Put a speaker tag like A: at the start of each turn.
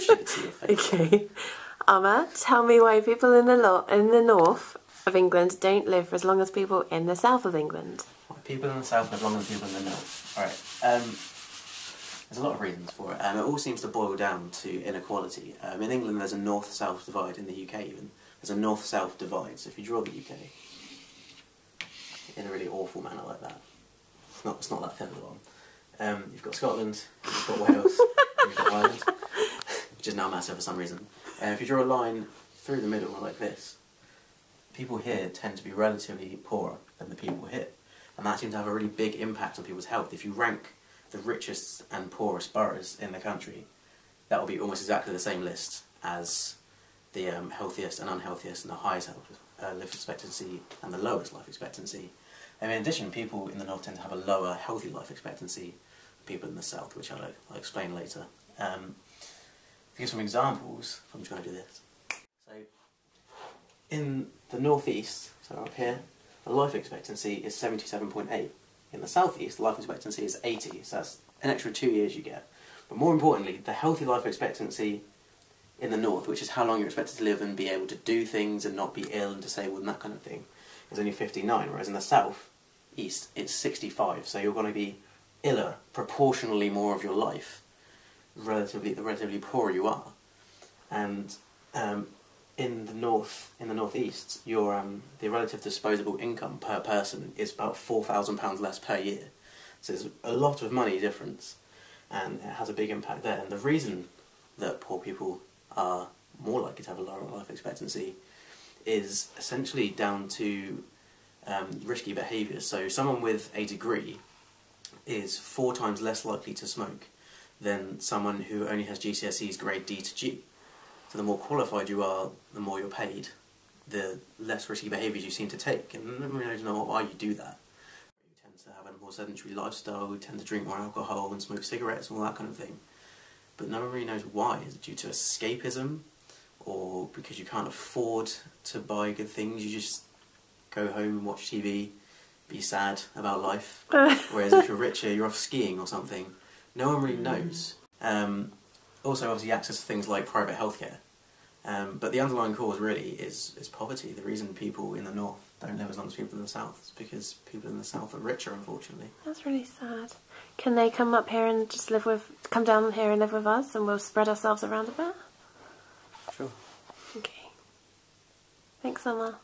A: wish you could see your face.
B: Okay. Amar, tell me why people in the north of England don't live for as long as people in the south of England.
A: Why people in the south live longer than people in the north? Alright, there's a lot of reasons for it. It all seems to boil down to inequality. In England there's a north-south divide, in the UK even. There's a north-south divide, so if you draw the UK in a really awful manner like that, it's not that thin at all. You've got Scotland, you've got Wales, you've got Ireland, which is now massive for some reason. If you draw a line through the middle like this, people here tend to be relatively poorer than the people here. And that seems to have a really big impact on people's health. If you rank the richest and poorest boroughs in the country, that will be almost exactly the same list as the healthiest and unhealthiest, and the highest life expectancy and the lowest life expectancy. And in addition, people in the north tend to have a lower healthy life expectancy than people in the south, which I'll explain later. To give some examples, I'm just going to do this. So, in the northeast, so up here, the life expectancy is 77.8. In the southeast, the life expectancy is 80, so that's an extra 2 years you get. But more importantly, the healthy life expectancy in the north, which is how long you're expected to live and be able to do things and not be ill and disabled and that kind of thing, is only 59, whereas in the south east it's 65, so you're going to be iller proportionally more of your life, the relatively poorer you are. And in the northeast, your the relative disposable income per person is about £4,000 less per year. So there's a lot of money difference, and it has a big impact there. And the reason that poor people are more likely to have a lower life expectancy is essentially down to risky behaviours. So someone with a degree is 4 times less likely to smoke than someone who only has GCSEs grade D to G. So the more qualified you are, the more you're paid, the less risky behaviours you seem to take. And no one really knows why you do that. You tend to have a more sedentary lifestyle, you tend to drink more alcohol and smoke cigarettes and all that kind of thing. But no one really knows why. Is it due to escapism? Or because you can't afford to buy good things, you just go home and watch TV, be sad about life? Whereas if you're richer, you're off skiing or something. No one really knows. Also, obviously, access to things like private healthcare. But the underlying cause really is poverty. The reason people in the north don't live as long as people in the south is because people in the south are richer, unfortunately.
B: That's really sad. Can they come up here and just come down here and live with us, and we'll spread ourselves around a bit?
A: Sure.
B: Okay. Thanks, Amar.